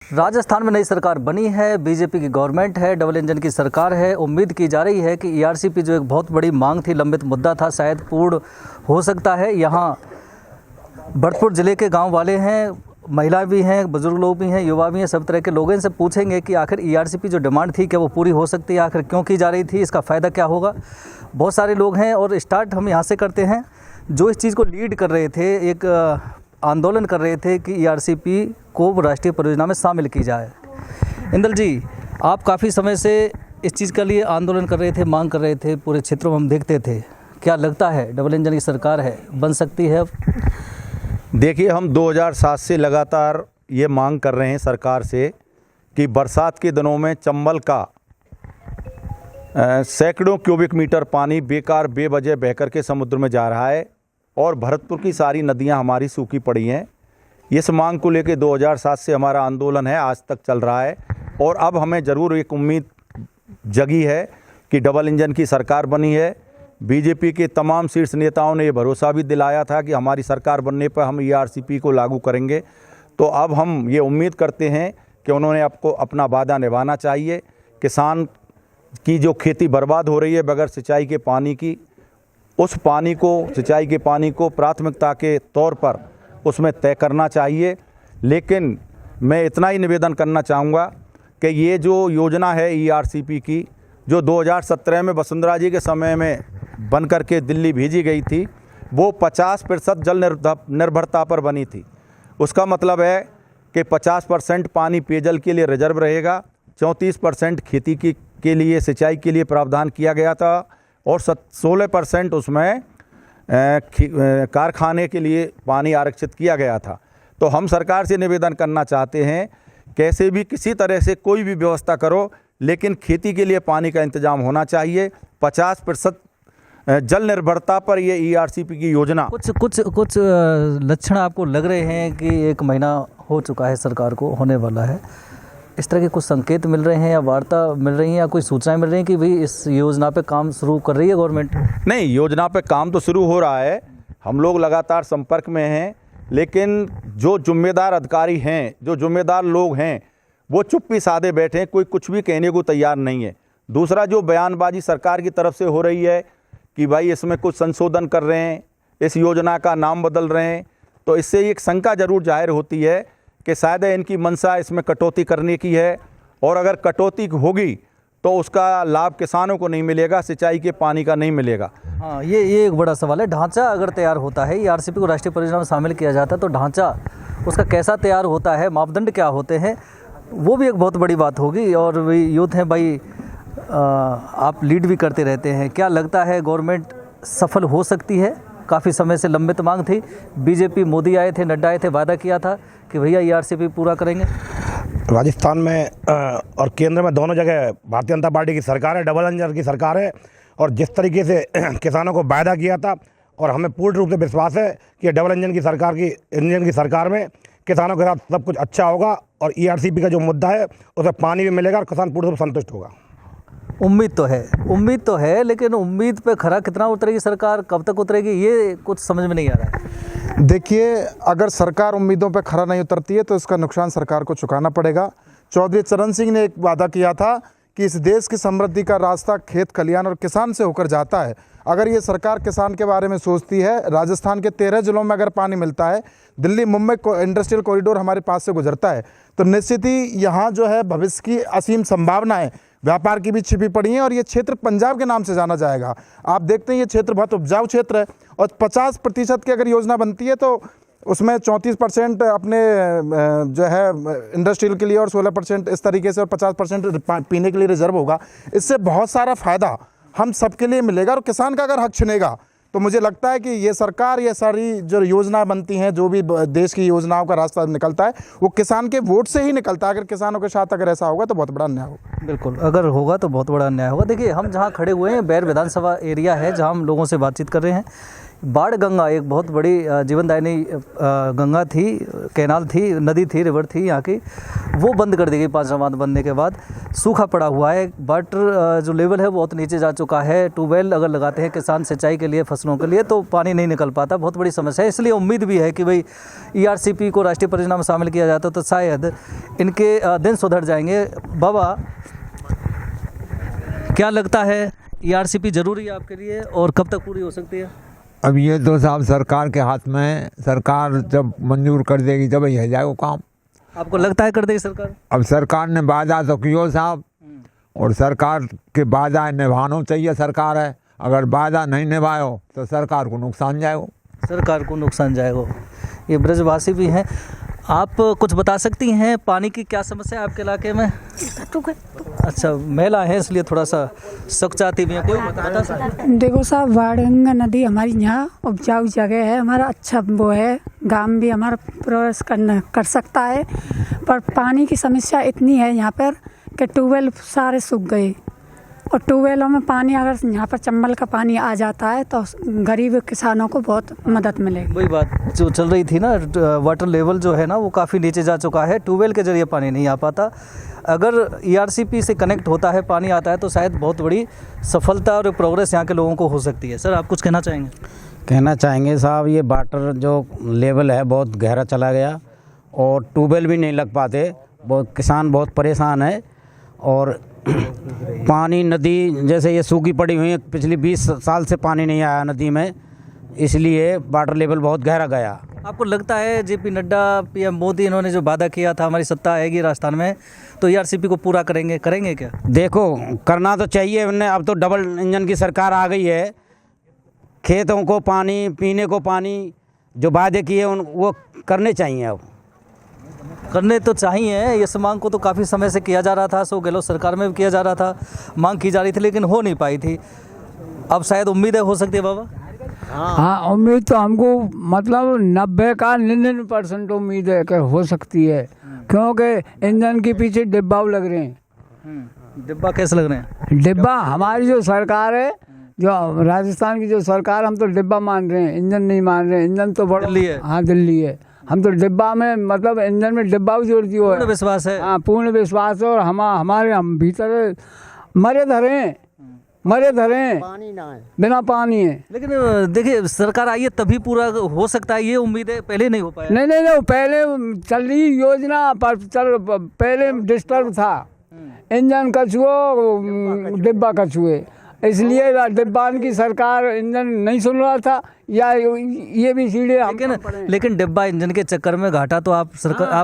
राजस्थान में नई सरकार बनी है, बीजेपी की गवर्नमेंट है, डबल इंजन की सरकार है। उम्मीद की जा रही है कि ईआरसीपी जो एक बहुत बड़ी मांग थी, लंबित मुद्दा था, शायद पूर्ण हो सकता है। यहाँ भरतपुर ज़िले के गांव वाले हैं, महिला भी हैं, बुजुर्ग लोग भी हैं, युवा भी हैं, सब तरह के लोग इनसे पूछेंगे कि आखिर ईआरसीपी जो डिमांड थी क्या वो पूरी हो सकती है, आखिर क्यों की जा रही थी, इसका फ़ायदा क्या होगा। बहुत सारे लोग हैं और स्टार्ट हम यहाँ से करते हैं। जो इस चीज़ को लीड कर रहे थे, एक आंदोलन कर रहे थे कि ईआरसीपी को राष्ट्रीय परियोजना में शामिल की जाए। इंदल जी, आप काफ़ी समय से इस चीज़ के लिए आंदोलन कर रहे थे, मांग कर रहे थे, पूरे क्षेत्रों में हम देखते थे। क्या लगता है डबल इंजन की सरकार है, बन सकती है अब? देखिए, हम 2007 से लगातार ये मांग कर रहे हैं सरकार से कि बरसात के दिनों में चंबल का सैकड़ों क्यूबिक मीटर पानी बेकार बेवजह बहकर के समुद्र में जा रहा है और भरतपुर की सारी नदियां हमारी सूखी पड़ी हैं। इस मांग को लेकर 2007 से हमारा आंदोलन है, आज तक चल रहा है। और अब हमें ज़रूर एक उम्मीद जगी है कि डबल इंजन की सरकार बनी है। बीजेपी के तमाम शीर्ष नेताओं ने ये भरोसा भी दिलाया था कि हमारी सरकार बनने पर हम ईआरसीपी को लागू करेंगे। तो अब हम ये उम्मीद करते हैं कि उन्होंने आपको अपना वादा निभाना चाहिए। किसान की जो खेती बर्बाद हो रही है बगैर सिंचाई के पानी की, उस पानी को, सिंचाई के पानी को प्राथमिकता के तौर पर उसमें तय करना चाहिए। लेकिन मैं इतना ही निवेदन करना चाहूँगा कि ये जो योजना है ईआरसीपी की, जो 2017 में वसुंधरा जी के समय में बन कर के दिल्ली भेजी गई थी, वो 50% जल निर्भरता पर बनी थी। उसका मतलब है कि 50% पानी पेयजल के लिए रिजर्व रहेगा, 34% खेती के लिए, सिंचाई के लिए प्रावधान किया गया था और 16% उसमें कारखाने के लिए पानी आरक्षित किया गया था। तो हम सरकार से निवेदन करना चाहते हैं, कैसे भी किसी तरह से कोई भी व्यवस्था करो, लेकिन खेती के लिए पानी का इंतजाम होना चाहिए। 50% जल निर्भरता पर ये ईआरसीपी की योजना। कुछ लक्षण आपको लग रहे हैं कि 1 महीना हो चुका है सरकार को, होने वाला है, इस तरह के कुछ संकेत मिल रहे हैं या वार्ता मिल रही है या कोई सूचनाएं मिल रही हैं कि भाई इस योजना पे काम शुरू कर रही है गवर्नमेंट? नहीं, योजना पे काम तो शुरू हो रहा है, हम लोग लगातार संपर्क में हैं, लेकिन जो जिम्मेदार अधिकारी हैं, जो जिम्मेदार लोग हैं, वो चुप्पी साधे बैठे हैं, कोई कुछ भी कहने को तैयार नहीं है। दूसरा, जो बयानबाजी सरकार की तरफ से हो रही है कि भाई इसमें कुछ संशोधन कर रहे हैं, इस योजना का नाम बदल रहे हैं, तो इससे एक शंका जरूर जाहिर होती है कि शायद इनकी मंशा इसमें कटौती करने की है। और अगर कटौती होगी तो उसका लाभ किसानों को नहीं मिलेगा, सिंचाई के पानी का नहीं मिलेगा। हाँ, ये एक बड़ा सवाल है। ढांचा अगर तैयार होता है, ईआरसीपी को राष्ट्रीय परियोजना में शामिल किया जाता है, तो ढांचा उसका कैसा तैयार होता है, मापदंड क्या होते हैं, वो भी एक बहुत बड़ी बात होगी। और वही यूथ हैं भाई, आप लीड भी करते रहते हैं, क्या लगता है गवर्नमेंट सफल हो सकती है? काफ़ी समय से लंबित मांग थी, बीजेपी, मोदी आए थे, नड्डा आए थे, वादा किया था कि भैया ईआरसीपी पूरा करेंगे। राजस्थान में और केंद्र में दोनों जगह भारतीय जनता पार्टी की सरकार है, डबल इंजन की सरकार है। और जिस तरीके से किसानों को वादा किया था, और हमें पूर्ण रूप से विश्वास है कि डबल इंजन की सरकार में किसानों के साथ सब कुछ अच्छा होगा और ईआरसीपी का जो मुद्दा है उसमें पानी भी मिलेगा और किसान पूर्ण रूप से संतुष्ट होगा। उम्मीद तो है, लेकिन उम्मीद पे खरा कितना उतरेगी सरकार, कब तक उतरेगी, ये कुछ समझ में नहीं आ रहा है। देखिए, अगर सरकार उम्मीदों पे खरा नहीं उतरती है तो इसका नुकसान सरकार को चुकाना पड़ेगा। चौधरी चरण सिंह ने एक वादा किया था कि इस देश की समृद्धि का रास्ता खेत खलियान और किसान से होकर जाता है। अगर ये सरकार किसान के बारे में सोचती है, राजस्थान के 13 जिलों में अगर पानी मिलता है, दिल्ली मुंबई इंडस्ट्रियल कॉरिडोर हमारे पास से गुजरता है, तो निश्चित ही यहाँ जो है भविष्य की असीम संभावनाएं व्यापार की भी छिपी पड़ी हैं और ये क्षेत्र पंजाब के नाम से जाना जाएगा। आप देखते हैं ये क्षेत्र बहुत उपजाऊ क्षेत्र है और 50% की अगर योजना बनती है तो उसमें 34% अपने जो है इंडस्ट्रियल के लिए और 16% इस तरीके से और 50% पीने के लिए रिजर्व होगा। इससे बहुत सारा फ़ायदा हम सबके लिए मिलेगा और किसान का अगर हक छिनेगा तो मुझे लगता है कि ये सरकार, ये सारी जो योजना बनती हैं, जो भी देश की योजनाओं का रास्ता निकलता है, वो किसान के वोट से ही निकलता है। अगर किसानों के साथ अगर ऐसा होगा तो बहुत बड़ा अन्याय होगा। बिल्कुल, अगर होगा तो बहुत बड़ा अन्याय होगा। देखिए, हम जहाँ खड़े हुए हैं बैर विधानसभा एरिया है, जहाँ हम लोगों से बातचीत कर रहे हैं, बाढ़ गंगा एक बहुत बड़ी जीवनदायिनी गंगा थी, कैनाल थी, नदी थी, रिवर थी यहाँ की, वो बंद कर दी गई 5वां बांध बनने के बाद। सूखा पड़ा हुआ है, वाटर जो लेवल है वो बहुत नीचे जा चुका है। ट्यूबवेल अगर लगाते हैं किसान सिंचाई के लिए, फसलों के लिए, तो पानी नहीं निकल पाता, बहुत बड़ी समस्या है। इसलिए उम्मीद भी है कि भाई ERCP को राष्ट्रीय परियोजना में शामिल किया जाता तो शायद इनके दिन सुधर जाएंगे। बाबा, क्या लगता है ERCP ज़रूरी है आपके लिए और कब तक पूरी हो सकती है? अब ये तो साहब सरकार के हाथ में है, सरकार जब मंजूर कर देगी जब ही हो जाएगा काम। आपको लगता है कर देगी सरकार? अब सरकार ने वादा तो कियो साहब, और सरकार के वादा निभाना चाहिए सरकार है। अगर वादा नहीं निभाओ तो सरकार को नुकसान जाएगा। सरकार को नुकसान जाएगा। ये ब्रजवासी भी हैं, आप कुछ बता सकती हैं पानी की क्या समस्या है आपके इलाके में? अच्छा, महिला है इसलिए थोड़ा सा सख्चाती भी है, कोई बता सकता? देखो साहब, बाणगंगा नदी हमारी यहाँ उपजाऊ जगह है, हमारा अच्छा वो है, गांव भी हमारा प्रवेश कर सकता है, पर पानी की समस्या इतनी है यहाँ पर कि ट्यूबवेल सारे सूख गए, और ट्यूबवेलों में पानी अगर यहाँ पर चंबल का पानी आ जाता है तो गरीब किसानों को बहुत मदद मिलेगी। वही बात जो चल रही थी ना, वाटर लेवल जो है ना वो काफ़ी नीचे जा चुका है, ट्यूबवेल के जरिए पानी नहीं आ पाता। अगर ERCP से कनेक्ट होता है, पानी आता है, तो शायद बहुत बड़ी सफलता और प्रोग्रेस यहाँ के लोगों को हो सकती है। सर, आप कुछ कहना चाहेंगे? कहना चाहेंगे साहब, ये वाटर जो लेवल है बहुत गहरा चला गया और ट्यूबवेल भी नहीं लग पाते, बहुत किसान बहुत परेशान है। और पानी नदी जैसे ये सूखी पड़ी हुई है, पिछली 20 साल से पानी नहीं आया नदी में, इसलिए वाटर लेवल बहुत गहरा गया। आपको लगता है JP नड्डा, PM मोदी, इन्होंने जो वादा किया था हमारी सत्ता आएगी राजस्थान में तो ERCP को पूरा करेंगे क्या? देखो, करना तो चाहिए उन्हें। अब तो डबल इंजन की सरकार आ गई है, खेतों को पानी, पीने को पानी, जो वादे किए वो करने चाहिए। अब करने तो चाहिए, इस मांग को तो काफ़ी समय से किया जा रहा था, सो गहलोत सरकार में भी किया जा रहा था, मांग की जा रही थी लेकिन हो नहीं पाई थी। अब शायद उम्मीदें हो सकती है बाबा? हाँ, उम्मीद तो हमको मतलब 90 का 99% उम्मीद है कि हो सकती है, क्योंकि इंजन के पीछे डिब्बा लग रहे हैं। डिब्बा कैसे लग रहे हैं? डिब्बा हमारी जो सरकार है, जो राजस्थान की जो सरकार, हम तो डिब्बा मान रहे हैं, इंजन नहीं मान रहे हैं। इंजन तो बड़ा दिल्ली है। हाँ, दिल्ली है। हम तो डिब्बा में मतलब इंजन में डिब्बा भी जोड़ दिया है। पूर्ण विश्वास है? हाँ, पूर्ण विश्वास है। और हम भीतर मरे धरे पानी ना है, बिना पानी है। लेकिन देखिए, सरकार आई है तभी पूरा हो सकता है, ये उम्मीद है, पहले नहीं हो पाया। नहीं, पहले चल रही योजना पर पहले डिस्टर्ब था, इंजन कछुओ डिब्बा कछुए, इसलिए डिब्बा की सरकार इंजन नहीं सुन रहा था, या ये भी सीढ़े। लेकिन डिब्बा इंजन के चक्कर में घाटा तो आप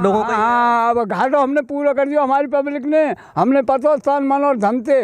लोगों का। हाँ, अब घाटा हमने पूरा कर दिया, हमारी पब्लिक ने, हमने पतो स्थान मन और धन थे।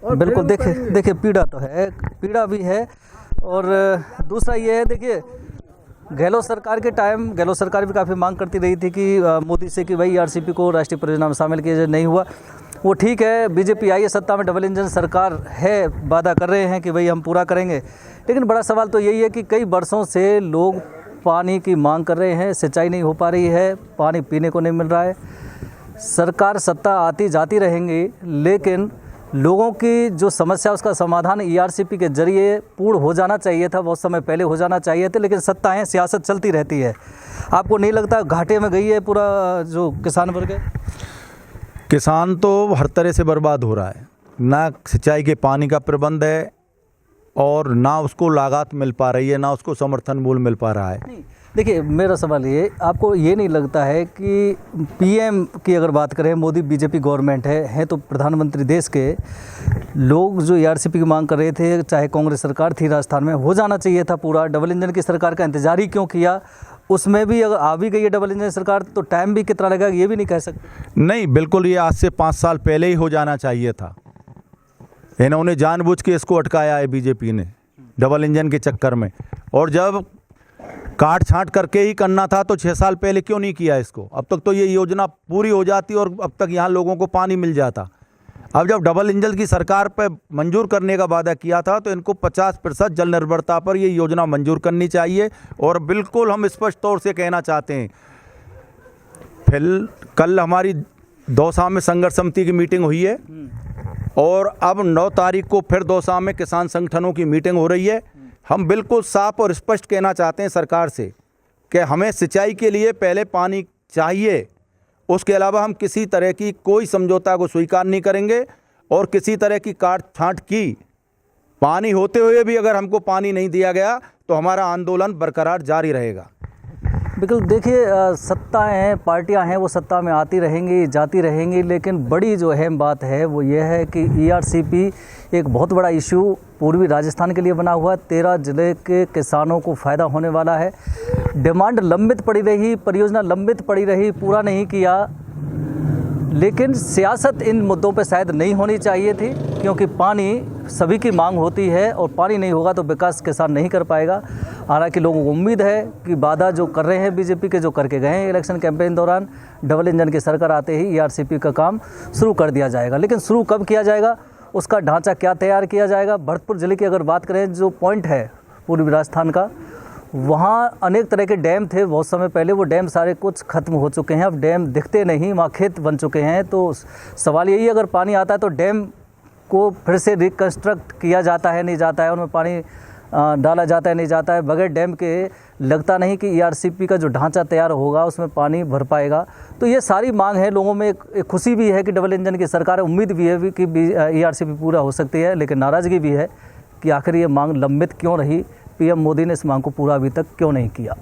बिल्कुल, देखिए पीड़ा तो है, पीड़ा भी है। और दूसरा ये है, देखिए गहलोत सरकार के टाइम गहलोत सरकार भी काफ़ी मांग करती रही थी कि मोदी से कि भाई ERCP को राष्ट्रीय परियोजना में शामिल किया जाए, नहीं हुआ। वो ठीक है, BJP आई है सत्ता में, डबल इंजन सरकार है, वादा कर रहे हैं कि भाई हम पूरा करेंगे, लेकिन बड़ा सवाल तो यही है कि कई वर्षों से लोग पानी की मांग कर रहे हैं, सिंचाई नहीं हो पा रही है, पानी पीने को नहीं मिल रहा है। सरकार सत्ता आती जाती रहेंगी, लेकिन लोगों की जो समस्या उसका समाधान ERCP के जरिए पूर्ण हो जाना चाहिए था, बहुत समय पहले हो जाना चाहिए था, लेकिन सत्ताएं, सियासत चलती रहती है। आपको नहीं लगता घाटे में गई है पूरा जो किसान वर्ग है? किसान तो हर तरह से बर्बाद हो रहा है, ना सिंचाई के पानी का प्रबंध है और ना उसको लागत मिल पा रही है, ना उसको समर्थन मूल्य मिल पा रहा है। देखिए, मेरा सवाल ये, आपको ये नहीं लगता है कि PM की अगर बात करें, मोदी BJP गवर्नमेंट है तो प्रधानमंत्री देश के, लोग जो ERCP की मांग कर रहे थे, चाहे कांग्रेस सरकार थी राजस्थान में, हो जाना चाहिए था पूरा। डबल इंजन की सरकार का इंतजार ही क्यों किया? उसमें भी अगर आ भी गई है डबल इंजन सरकार तो टाइम भी कितना लगेगा ये भी नहीं कह सकते। नहीं, बिल्कुल, ये आज से 5 साल पहले ही हो जाना चाहिए था। इन्होंने जानबूझ के इसको अटकाया है BJP ने डबल इंजन के चक्कर में, और जब काट छांट करके ही करना था तो 6 साल पहले क्यों नहीं किया इसको? अब तक तो ये योजना पूरी हो जाती और अब तक यहाँ लोगों को पानी मिल जाता। अब जब डबल इंजन की सरकार पर मंजूर करने का वादा किया था तो इनको 50% जल निर्भरता पर ये योजना मंजूर करनी चाहिए। और बिल्कुल हम स्पष्ट तौर से कहना चाहते हैं, फिर कल हमारी दौसा में संघर्ष समिति की मीटिंग हुई है और अब 9 तारीख को फिर दौसा में किसान संगठनों की मीटिंग हो रही है। हम बिल्कुल साफ और स्पष्ट कहना चाहते हैं सरकार से कि हमें सिंचाई के लिए पहले पानी चाहिए, उसके अलावा हम किसी तरह की कोई समझौता को स्वीकार नहीं करेंगे और किसी तरह की काट छांट की पानी होते हुए भी अगर हमको पानी नहीं दिया गया तो हमारा आंदोलन बरकरार जारी रहेगा। बिल्कुल, देखिए सत्ताएं हैं, पार्टियां हैं, वो सत्ता में आती रहेंगी जाती रहेंगी, लेकिन बड़ी जो अहम बात है वो ये है कि ईआरसीपी एक बहुत बड़ा इशू पूर्वी राजस्थान के लिए बना हुआ है। 13 जिले के किसानों को फ़ायदा होने वाला है। डिमांड लंबित पड़ी रही, परियोजना लंबित पड़ी रही, पूरा नहीं किया, लेकिन सियासत इन मुद्दों पे शायद नहीं होनी चाहिए थी, क्योंकि पानी सभी की मांग होती है और पानी नहीं होगा तो विकास किसान नहीं कर पाएगा। हालांकि लोगों को उम्मीद है कि वादा जो कर रहे हैं बीजेपी के, जो करके गए हैं इलेक्शन कैंपेन दौरान, डबल इंजन की सरकार आते ही ईआरसीपी का काम शुरू कर दिया जाएगा। लेकिन शुरू कब किया जाएगा, उसका ढांचा क्या तैयार किया जाएगा। भरतपुर ज़िले की अगर बात करें, जो पॉइंट है पूर्वी राजस्थान का, वहाँ अनेक तरह के डैम थे बहुत समय पहले, वो डैम सारे कुछ ख़त्म हो चुके हैं, अब डैम दिखते नहीं, वहाँ खेत बन चुके हैं। तो सवाल यही, अगर पानी आता है तो डैम को फिर से रिकन्स्ट्रक्ट किया जाता है नहीं जाता है, उनमें पानी डाला जाता है नहीं जाता है। बगैर डैम के लगता नहीं कि ईआरसीपी का जो ढांचा तैयार होगा उसमें पानी भर पाएगा। तो ये सारी मांग है, लोगों में एक खुशी भी है कि डबल इंजन की सरकार है, उम्मीद भी है कि ईआरसीपी पूरा हो सकती है, लेकिन नाराज़गी भी है कि आखिर ये मांग लंबित क्यों रही, पीएम मोदी ने इस मांग को पूरा अभी तक क्यों नहीं किया।